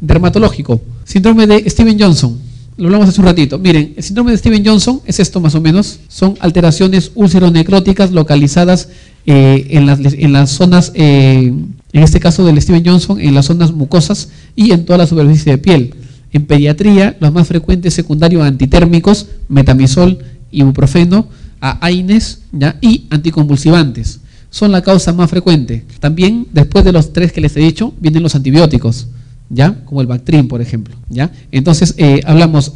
Dermatológico, síndrome de Steven-Johnson. Lo hablamos hace un ratito. Miren, el síndrome de Steven-Johnson es esto más o menos. Son alteraciones ulceronecróticas localizadas en las zonas, en este caso del Steven-Johnson, en las zonas mucosas y en toda la superficie de piel. En pediatría, los más frecuentes secundarios antitérmicos, metamizol, ibuprofeno, AINES, ¿ya? Y anticonvulsivantes. Son la causa más frecuente. También, después de los 3 que les he dicho, vienen los antibióticos, ¿ya? Como el Bactrim, por ejemplo, ¿ya? Entonces, hablamos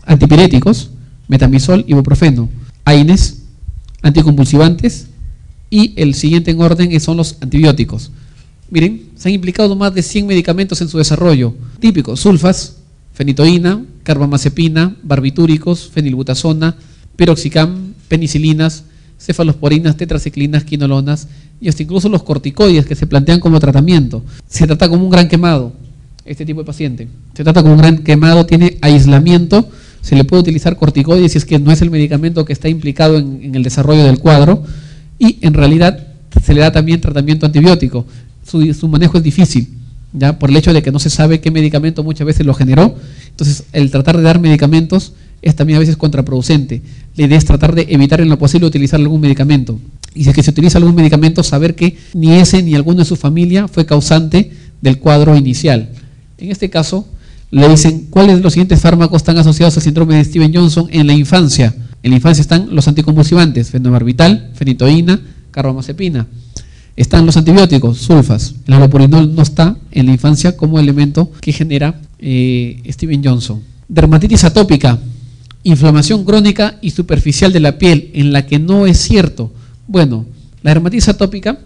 antipiréticos, metamizol, ibuprofeno, AINES, anticonvulsivantes, y el siguiente en orden son los antibióticos. Miren, se han implicado más de 100 medicamentos en su desarrollo. Típicos: sulfas, fenitoína, carbamazepina, barbitúricos, fenilbutazona, piroxicam, penicilinas, cefalosporinas, tetraciclinas, quinolonas y hasta incluso los corticoides que se plantean como tratamiento. Se trata como un gran quemado este tipo de paciente. Se trata como un gran quemado, tiene aislamiento, se le puede utilizar corticoides si es que no es el medicamento que está implicado en el desarrollo del cuadro, y en realidad se le da también tratamiento antibiótico. Su manejo es difícil, ¿ya? Por el hecho de que no se sabe qué medicamento muchas veces lo generó. Entonces, el tratar de dar medicamentos es también a veces contraproducente. La idea es tratar de evitar en lo posible utilizar algún medicamento. Y si es que se utiliza algún medicamento, saber que ni ese ni alguno de su familia fue causante del cuadro inicial. En este caso, le dicen cuáles de los siguientes fármacos están asociados al síndrome de Steven-Johnson en la infancia. En la infancia están los anticonvulsivantes, fenobarbital, fenitoína, carbamazepina. Están los antibióticos, sulfas. El halopurinol no está en la infancia como elemento que genera Steven-Johnson. Dermatitis atópica, inflamación crónica y superficial de la piel, en la que no es cierto. Bueno, la dermatitis atópica,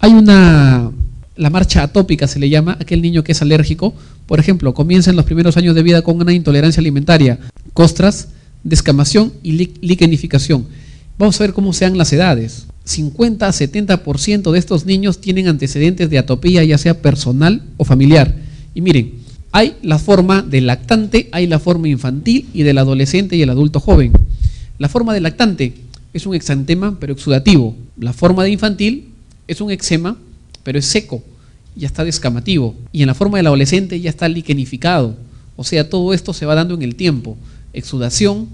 la marcha atópica se le llama, aquel niño que es alérgico, por ejemplo, comienza en los primeros años de vida con una intolerancia alimentaria, costras, descamación y liquenificación. Vamos a ver cómo sean las edades. 50 a 70% de estos niños tienen antecedentes de atopía, ya sea personal o familiar. Y miren, hay la forma del lactante, hay la forma infantil y del adolescente y el adulto joven. La forma del lactante es un exantema pero exudativo. La forma de infantil es un eczema pero es seco, ya está descamativo. Y en la forma del adolescente ya está liquenificado. O sea, todo esto se va dando en el tiempo. Exudación,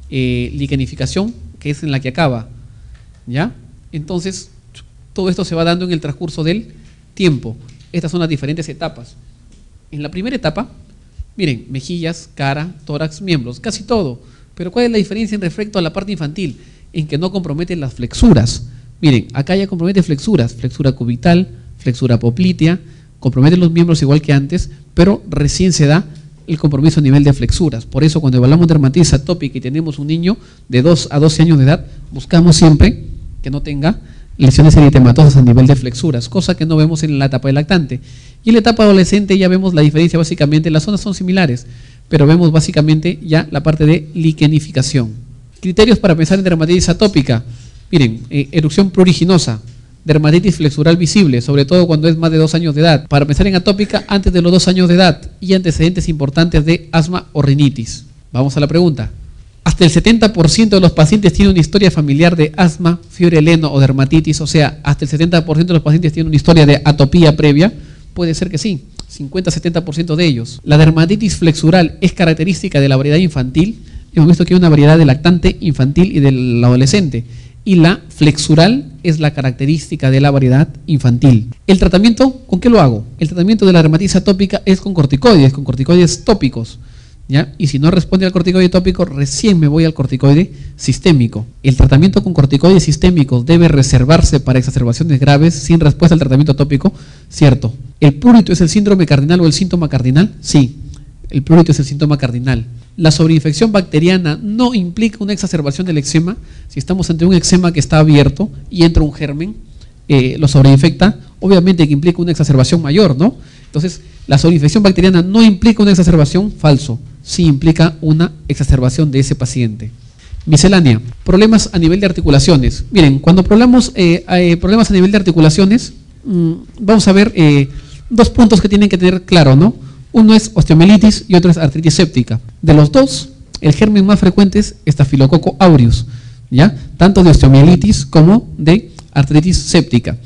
liquenificación, que es en la que acaba, ¿ya? Entonces, todo esto se va dando en el transcurso del tiempo. Estas son las diferentes etapas. En la primera etapa, miren, mejillas, cara, tórax, miembros, casi todo. Pero ¿cuál es la diferencia en respecto a la parte infantil? En que no compromete las flexuras. Miren, acá ya compromete flexuras, flexura cubital, flexura poplitea, compromete los miembros igual que antes, pero recién se da el compromiso a nivel de flexuras. Por eso, cuando evaluamos dermatitis atópica y tenemos un niño de 2 a 12 años de edad, buscamos siempre que no tenga lesiones eritematosas a nivel de flexuras, cosa que no vemos en la etapa del lactante. Y en la etapa adolescente ya vemos la diferencia básicamente, las zonas son similares, pero vemos básicamente ya la parte de liquenificación. Criterios para pensar en dermatitis atópica. Miren, erupción pruriginosa, dermatitis flexural visible, sobre todo cuando es más de 2 años de edad. Para pensar en atópica antes de los 2 años de edad y antecedentes importantes de asma o rinitis. Vamos a la pregunta. Hasta el 70% de los pacientes tienen una historia familiar de asma, fiebre heleno o dermatitis, o sea, hasta el 70% de los pacientes tienen una historia de atopía previa. Puede ser que sí, 50-70% de ellos. La dermatitis flexural es característica de la variedad infantil. Hemos visto que hay una variedad de lactante, infantil y del adolescente. Y la flexural es la característica de la variedad infantil. ¿El tratamiento con qué lo hago? El tratamiento de la dermatitis atópica es con corticoides tópicos, ¿ya? Y si no responde al corticoide tópico, recién me voy al corticoide sistémico. El tratamiento con corticoides sistémicos debe reservarse para exacerbaciones graves sin respuesta al tratamiento tópico, cierto. ¿El prurito es el síndrome cardinal o el síntoma cardinal? Sí, el prurito es el síntoma cardinal. La sobreinfección bacteriana no implica una exacerbación del eczema. Si estamos ante un eczema que está abierto y entra un germen, lo sobreinfecta, obviamente que implica una exacerbación mayor, ¿no? Entonces, la sobreinfección bacteriana no implica una exacerbación, falso, sí implica una exacerbación de ese paciente. Miscelánea, problemas a nivel de articulaciones. Miren, cuando hablamos problemas a nivel de articulaciones, vamos a ver 2 puntos que tienen que tener claro, ¿no? Uno es osteomielitis y otro es artritis séptica. De los dos, el germen más frecuente es Staphylococcus aureus, ¿ya? Tanto de osteomielitis como de artritis séptica.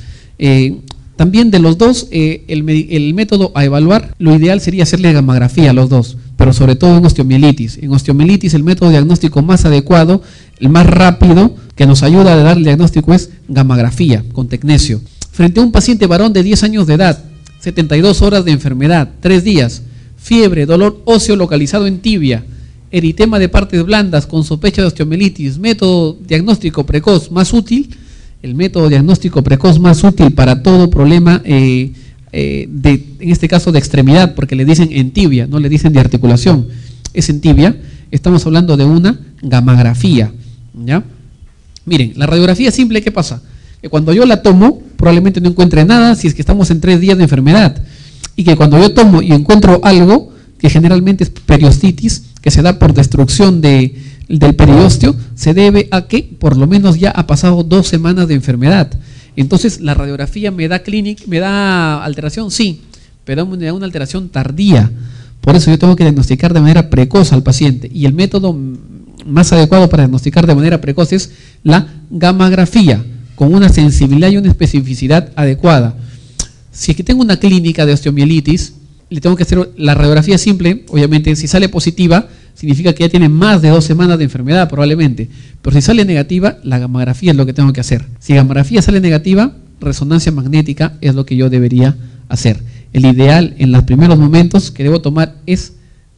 También de los dos, el método a evaluar, lo ideal sería hacerle gammagrafía a los dos, pero sobre todo en osteomielitis. En osteomielitis el método diagnóstico más adecuado, el más rápido, que nos ayuda a dar el diagnóstico es gammagrafía con tecnesio. Frente a un paciente varón de 10 años de edad, 72 horas de enfermedad, 3 días, fiebre, dolor óseo localizado en tibia, eritema de partes blandas con sospecha de osteomielitis, método diagnóstico precoz más útil, el método diagnóstico precoz más útil para todo problema, en este caso de extremidad, porque le dicen en tibia, no le dicen de articulación, es en tibia, estamos hablando de una gammagrafía, ¿ya? Miren, la radiografía simple, ¿qué pasa? Que cuando yo la tomo, probablemente no encuentre nada si es que estamos en 3 días de enfermedad, y que cuando yo tomo y encuentro algo, que generalmente es periostitis, que se da por destrucción del periósteo, se debe a que por lo menos ya ha pasado 2 semanas de enfermedad. Entonces la radiografía me da alteración, sí, pero me da una alteración tardía. Por eso yo tengo que diagnosticar de manera precoz al paciente, y el método más adecuado para diagnosticar de manera precoz es la gammagrafía, con una sensibilidad y una especificidad adecuada. Si es que tengo una clínica de osteomielitis, le tengo que hacer la radiografía simple. Obviamente, si sale positiva, significa que ya tiene más de 2 semanas de enfermedad probablemente, pero si sale negativa, la gammagrafía es lo que tengo que hacer. Si gammagrafía sale negativa, resonancia magnética es lo que yo debería hacer. El ideal en los primeros momentos que debo tomar es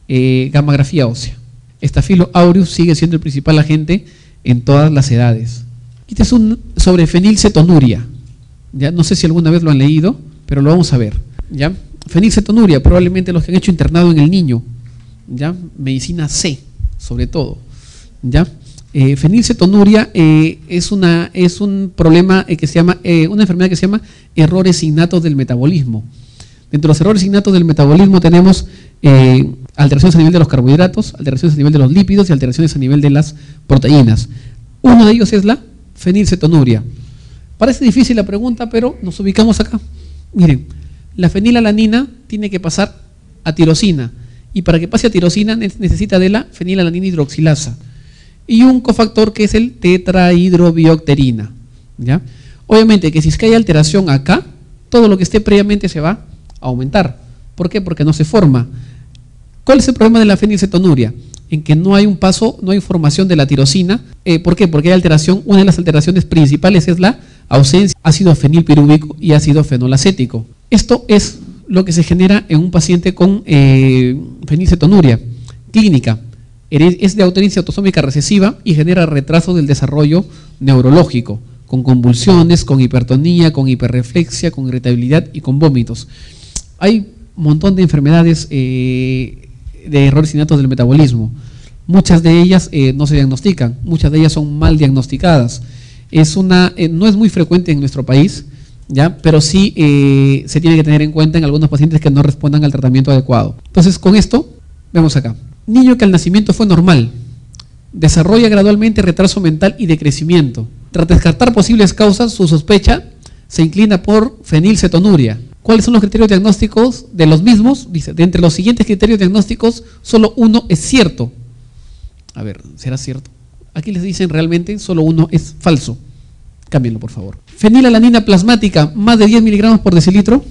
gammagrafía ósea. Staphylo aureus sigue siendo el principal agente en todas las edades. Este es sobre fenilcetonuria. Ya no sé si alguna vez lo han leído, pero lo vamos a ver. ¿Ya? Fenilcetonuria, probablemente los que han hecho internado en el niño, ¿ya? Medicina C, sobre todo, ¿ya? Fenilcetonuria es un problema que se llama, una enfermedad que se llama errores innatos del metabolismo. Dentro de los errores innatos del metabolismo tenemos alteraciones a nivel de los carbohidratos, alteraciones a nivel de los lípidos y alteraciones a nivel de las proteínas. Uno de ellos es la fenilcetonuria. Parece difícil la pregunta, pero nos ubicamos acá. Miren, la fenilalanina tiene que pasar a tirosina, y para que pase a tirosina necesita de la fenilalanina hidroxilasa y un cofactor que es el tetrahidrobiopterina, ¿ya? Obviamente que si es que hay alteración acá, todo lo que esté previamente se va a aumentar. ¿Por qué? Porque no se forma. ¿Cuál es el problema de la fenilcetonuria? En que no hay un paso, no hay formación de la tirosina. ¿Por qué? Porque hay alteración. Una de las alteraciones principales es la ausencia de ácido fenilpirúvico y ácido fenolacético. Esto es lo que se genera en un paciente con fenilcetonuria clínica. Es de autoherencia autosómica recesiva y genera retraso del desarrollo neurológico, con convulsiones, con hipertonía, con hiperreflexia, con irritabilidad y con vómitos. Hay un montón de enfermedades de errores innatos del metabolismo. Muchas de ellas no se diagnostican, muchas de ellas son mal diagnosticadas. No es muy frecuente en nuestro país, ¿ya? Pero sí se tiene que tener en cuenta en algunos pacientes que no respondan al tratamiento adecuado. Entonces, con esto, vemos acá. Niño que al nacimiento fue normal, desarrolla gradualmente retraso mental y decrecimiento. Tras descartar posibles causas, su sospecha se inclina por fenilcetonuria. ¿Cuáles son los criterios diagnósticos de los mismos? Dice, de entre los siguientes criterios diagnósticos, solo uno es cierto. A ver, ¿será cierto? Aquí les dicen realmente, solo uno es falso. Cámbienlo, por favor. Fenilalanina plasmática, más de 10 miligramos por decilitro.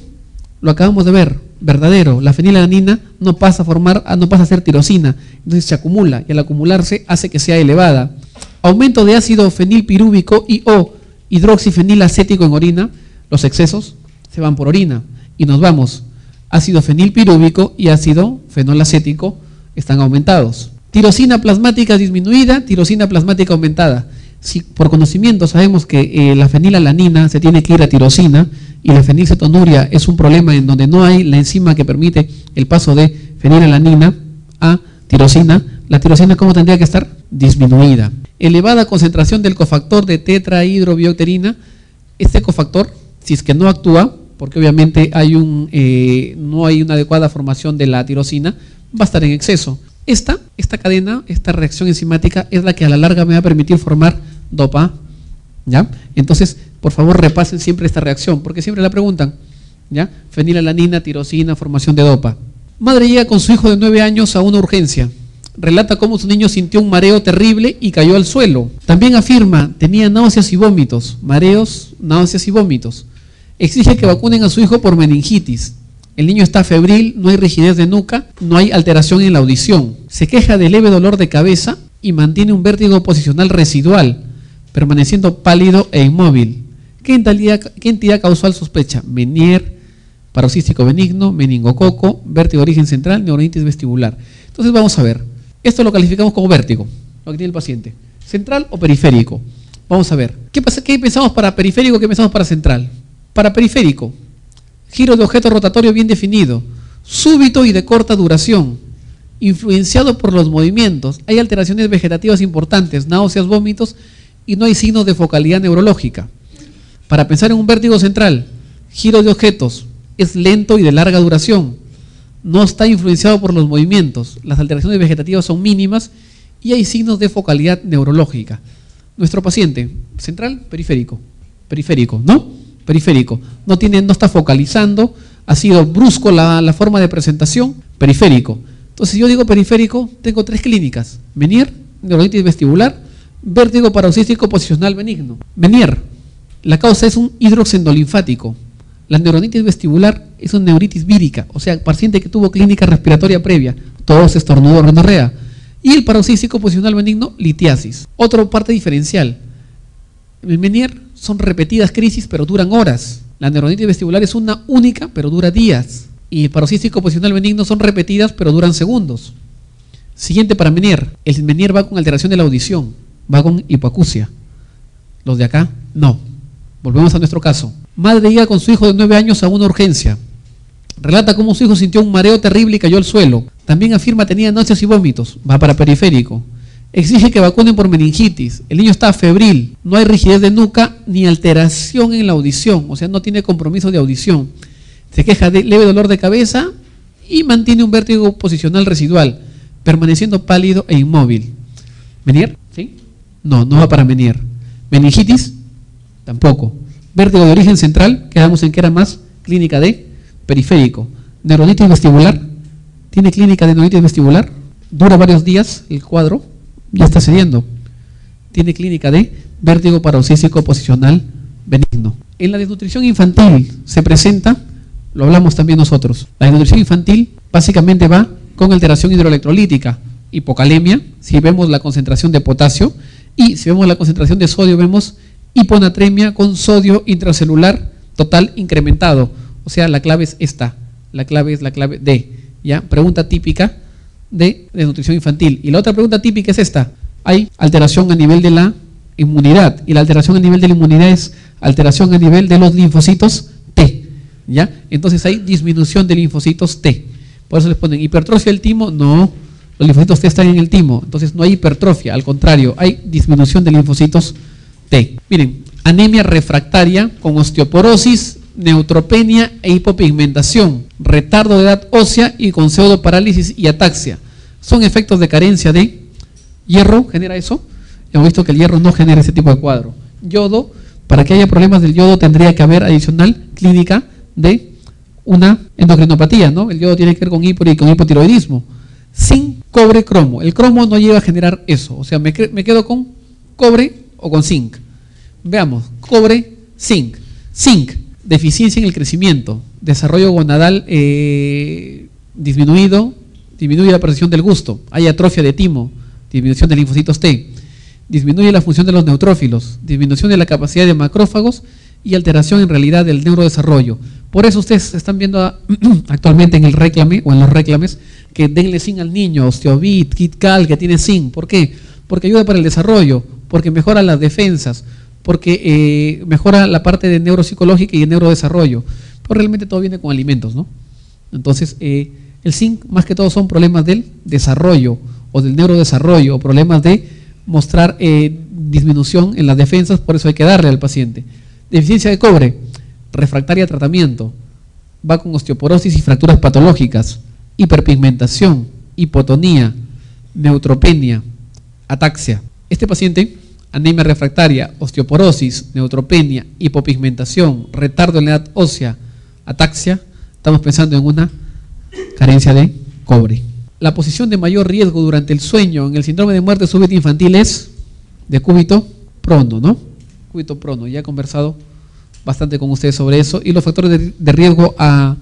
Lo acabamos de ver, verdadero. La fenilalanina no pasa a ser tirosina, entonces se acumula, y al acumularse hace que sea elevada. Aumento de ácido fenilpirúvico y o hidroxifenilacético en orina. Los excesos se van por orina y nos vamos. Ácido fenilpirúvico y ácido fenolacético están aumentados. Tirosina plasmática disminuida, tirosina plasmática aumentada. Si por conocimiento sabemos que la fenilalanina se tiene que ir a tirosina y la fenilcetonuria es un problema en donde no hay la enzima que permite el paso de fenilalanina a tirosina, la tirosina ¿cómo tendría que estar? Disminuida. Elevada concentración del cofactor de tetrahidrobiopterina. Este cofactor, si es que no actúa, porque obviamente no hay una adecuada formación de la tirosina, va a estar en exceso. Esta cadena, esta reacción enzimática es la que a la larga me va a permitir formar DOPA, ¿ya? Entonces, por favor, repasen siempre esta reacción, porque siempre la preguntan, ¿ya? Fenilalanina, tirosina, formación de DOPA. Madre llega con su hijo de 9 años a una urgencia. Relata cómo su niño sintió un mareo terrible y cayó al suelo. También afirma, tenía náuseas y vómitos, mareos, náuseas y vómitos. Exige que vacunen a su hijo por meningitis. El niño está febril, no hay rigidez de nuca, no hay alteración en la audición. Se queja de leve dolor de cabeza y mantiene un vértigo posicional residual, permaneciendo pálido e inmóvil. ¿Qué entidad causal sospecha? Menier, paroxístico benigno, meningococo, vértigo de origen central, neuronitis vestibular. Entonces vamos a ver. Esto lo calificamos como vértigo, lo que tiene el paciente. ¿Central o periférico? Vamos a ver. ¿Qué pensamos para periférico? ¿Qué pensamos para central? Para periférico, giro de objeto rotatorio bien definido, súbito y de corta duración, influenciado por los movimientos, hay alteraciones vegetativas importantes, náuseas, vómitos y no hay signos de focalidad neurológica. Para pensar en un vértigo central, giro de objetos, es lento y de larga duración, no está influenciado por los movimientos, las alteraciones vegetativas son mínimas y hay signos de focalidad neurológica. Nuestro paciente, central, periférico, ¿no? Periférico, no está focalizando, ha sido brusco la forma de presentación, periférico. Entonces yo digo periférico, tengo 3 clínicas, Menier, neuronitis vestibular, vértigo paroxístico posicional benigno. Menier, la causa es un hidroxendolinfático, la neuronitis vestibular es una neuritis vírica, o sea, paciente que tuvo clínica respiratoria previa, tos, estornudo, rinorrea, y el paroxístico posicional benigno, litiasis. Otra parte diferencial, el Menier son repetidas crisis, pero duran horas. La neuronitis vestibular es una única, pero dura días. Y el paroxístico posicional benigno son repetidas, pero duran segundos. Siguiente para Menier. El Menier va con alteración de la audición, va con hipoacusia. Los de acá, no. Volvemos a nuestro caso. Madre llega con su hijo de 9 años a una urgencia. Relata cómo su hijo sintió un mareo terrible y cayó al suelo. También afirma tenía náuseas y vómitos. Va para periférico. Exige que vacunen por meningitis. El niño está febril, no hay rigidez de nuca ni alteración en la audición, o sea, no tiene compromiso de audición. Se queja de leve dolor de cabeza y mantiene un vértigo posicional residual, permaneciendo pálido e inmóvil. ¿Menier? ¿Sí? No va para Menier. ¿Meningitis? Tampoco. Vértigo de origen central, quedamos en que era más clínica de periférico. Neuronitis vestibular, tiene clínica de neuronitis vestibular, dura varios días el cuadro, ya está cediendo. Tiene clínica de vértigo paroxístico posicional benigno. En la desnutrición infantil se presenta, lo hablamos también nosotros, la desnutrición infantil básicamente va con alteración hidroelectrolítica, hipocalemia, si vemos la concentración de potasio, y si vemos la concentración de sodio, vemos hiponatremia con sodio intracelular total incrementado. O sea, la clave es esta, la clave es la clave D, ¿ya? Pregunta típica de desnutrición infantil. Y la otra pregunta típica es esta: hay alteración a nivel de la inmunidad, y la alteración a nivel de la inmunidad es alteración a nivel de los linfocitos T, ¿ya? Entonces hay disminución de linfocitos T. Por eso les ponen hipertrofia del timo, no, los linfocitos T están en el timo, entonces no hay hipertrofia, al contrario, hay disminución de linfocitos T. Miren, anemia refractaria con osteoporosis, neutropenia e hipopigmentación, retardo de edad ósea y con pseudoparálisis y ataxia. Son efectos de carencia de hierro, ¿genera eso? Hemos visto que el hierro no genera ese tipo de cuadro. Yodo, para que haya problemas del yodo tendría que haber adicional clínica de una endocrinopatía, ¿no? El yodo tiene que ver con hipotiroidismo. Zinc, cobre, cromo. El cromo no lleva a generar eso, o sea, me quedo con cobre o con zinc. Veamos, cobre, zinc. Zinc, deficiencia en el crecimiento, desarrollo gonadal disminuido, disminuye la percepción del gusto, hay atrofia de timo, disminución de linfocitos T, disminuye la función de los neutrófilos, disminución de la capacidad de macrófagos y alteración en realidad del neurodesarrollo. Por eso ustedes están viendo actualmente en el réclame o en los réclames que denle zinc al niño, Osteovit, KitKat, que tiene zinc. ¿Por qué? Porque ayuda para el desarrollo, porque mejora las defensas, porque mejora la parte de neuropsicológica y el neurodesarrollo. Pero realmente todo viene con alimentos, ¿no? Entonces, el zinc más que todo son problemas del desarrollo o del neurodesarrollo, o problemas de mostrar disminución en las defensas, por eso hay que darle al paciente. Deficiencia de cobre, refractaria a tratamiento, va con osteoporosis y fracturas patológicas, hiperpigmentación, hipotonía, neutropenia, ataxia. Este paciente, anemia refractaria, osteoporosis, neutropenia, hipopigmentación, retardo en la edad ósea, ataxia, estamos pensando en una carencia de cobre. La posición de mayor riesgo durante el sueño en el síndrome de muerte súbita infantil es de cúbito prono, ¿no? Cúbito prono, ya he conversado bastante con ustedes sobre eso. Y los factores de riesgo a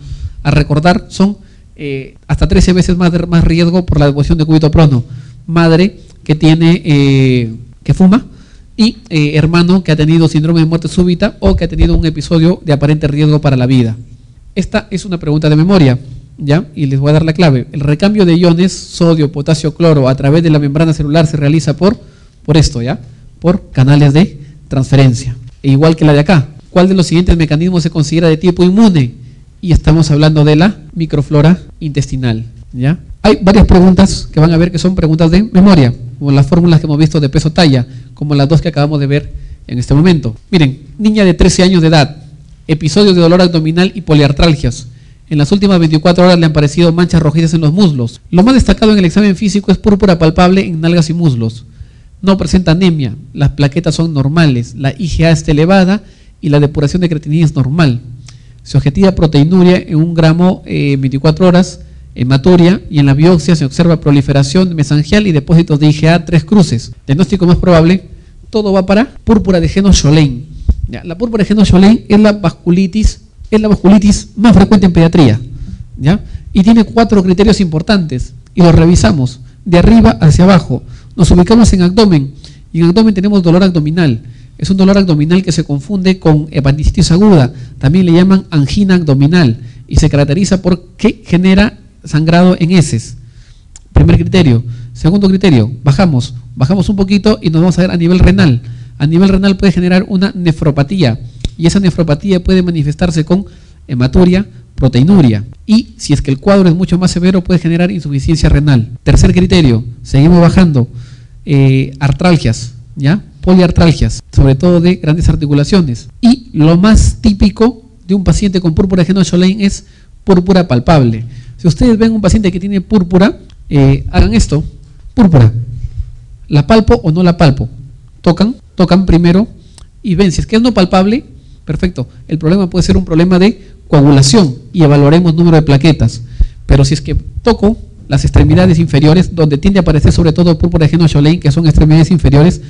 recordar son hasta 13 veces más riesgo por la deposición de cúbito prono. Madre que tiene que fuma y hermano que ha tenido síndrome de muerte súbita o que ha tenido un episodio de aparente riesgo para la vida. Esta es una pregunta de memoria, ¿ya? Y les voy a dar la clave. El recambio de iones sodio, potasio, cloro a través de la membrana celular se realiza por esto, ¿ya? Por canales de transferencia. E igual que la de acá. ¿Cuál de los siguientes mecanismos se considera de tipo inmune? Y estamos hablando de la microflora intestinal, ¿ya? Hay varias preguntas que van a ver que son preguntas de memoria, como las fórmulas que hemos visto de peso-talla, como las dos que acabamos de ver en este momento. Miren, niña de 13 años de edad, episodios de dolor abdominal y poliartralgias. En las últimas 24 horas le han aparecido manchas rojizas en los muslos. Lo más destacado en el examen físico es púrpura palpable en nalgas y muslos. No presenta anemia, las plaquetas son normales, la IgA está elevada y la depuración de creatinina es normal. Se objetiva proteinuria en 1 gramo 24 horas, hematuria, y en la biopsia se observa proliferación mesangial y depósitos de IgA 3 cruces. Diagnóstico más probable, todo va para púrpura de Henoch-Schönlein. ¿Ya? La púrpura de Henoch-Schönlein es la vasculitis más frecuente en pediatría, ¿ya? Y tiene 4 criterios importantes y los revisamos de arriba hacia abajo. Nos ubicamos en abdomen y en abdomen tenemos dolor abdominal. Es un dolor abdominal que se confunde con apendicitis aguda, también le llaman angina abdominal y se caracteriza porque genera sangrado en heces. Primer criterio. Segundo criterio, bajamos un poquito y nos vamos a ver a nivel renal. A nivel renal puede generar una nefropatía y esa nefropatía puede manifestarse con hematuria, proteinuria y si es que el cuadro es mucho más severo puede generar insuficiencia renal. Tercer criterio, seguimos bajando, artralgias, ¿ya? Poliartralgias, sobre todo de grandes articulaciones. Y lo más típico de un paciente con púrpura de Henoch-Schönlein es púrpura palpable. Si ustedes ven un paciente que tiene púrpura, hagan esto, púrpura, ¿la palpo o no la palpo? Tocan primero y ven, si es que es no palpable, perfecto, el problema puede ser un problema de coagulación y evaluaremos número de plaquetas, pero si es que toco las extremidades inferiores, donde tiende a aparecer sobre todo púrpura de Henoch-Schönlein, que son extremidades inferiores,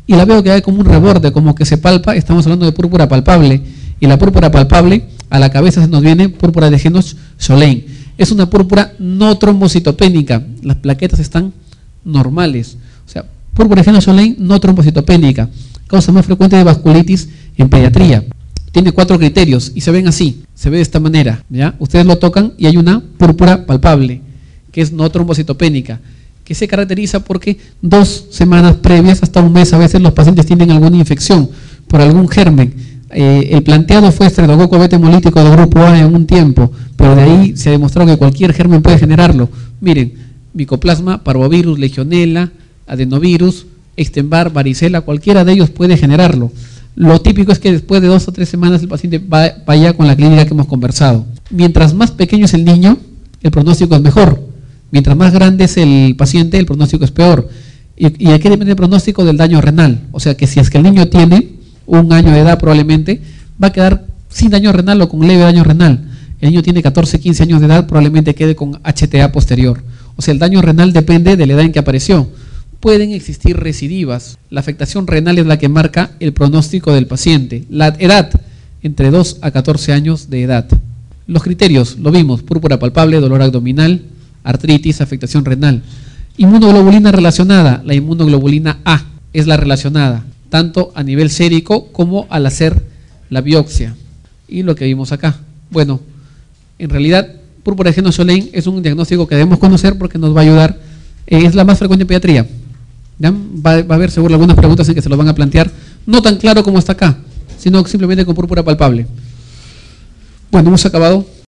y la veo que hay como un reborde, como que se palpa, estamos hablando de púrpura palpable, y la púrpura palpable, a la cabeza se nos viene púrpura de Henoch-Schönlein. Es una púrpura no trombocitopénica, las plaquetas están normales, o sea, púrpura de Henoch-Schönlein no trombocitopénica, causa más frecuente de vasculitis en pediatría. Tiene 4 criterios y se ven así, se ve de esta manera, ¿ya? Ustedes lo tocan y hay una púrpura palpable, que es no trombocitopénica, que se caracteriza porque 2 semanas previas, hasta un mes, a veces los pacientes tienen alguna infección por algún germen. El planteado fue estreptococo beta hemolítico de grupo A en un tiempo, pero de ahí se ha demostrado que cualquier germen puede generarlo. Miren, micoplasma, parvovirus, legionela, adenovirus, Epstein-Barr, varicela, cualquiera de ellos puede generarlo. Lo típico es que después de 2 o 3 semanas el paciente vaya con la clínica que hemos conversado. Mientras más pequeño es el niño, el pronóstico es mejor. Mientras más grande es el paciente, el pronóstico es peor. Y aquí depende el pronóstico del daño renal. O sea que si es que el niño tiene 1 año de edad probablemente, va a quedar sin daño renal o con leve daño renal. El niño tiene 14, 15 años de edad, probablemente quede con HTA posterior. O sea, el daño renal depende de la edad en que apareció. Pueden existir recidivas. La afectación renal es la que marca el pronóstico del paciente. La edad, entre 2 a 14 años de edad. Los criterios, lo vimos, púrpura palpable, dolor abdominal, artritis, afectación renal. Inmunoglobulina relacionada, la inmunoglobulina A es la relacionada, tanto a nivel sérico como al hacer la biopsia. Y lo que vimos acá. Bueno, en realidad, púrpura de Henoch-Schönlein es un diagnóstico que debemos conocer porque nos va a ayudar. Es la más frecuente en pediatría. ¿Ya? Va a haber seguro algunas preguntas en que se lo van a plantear, no tan claro como está acá, sino simplemente con púrpura palpable. Bueno, hemos acabado.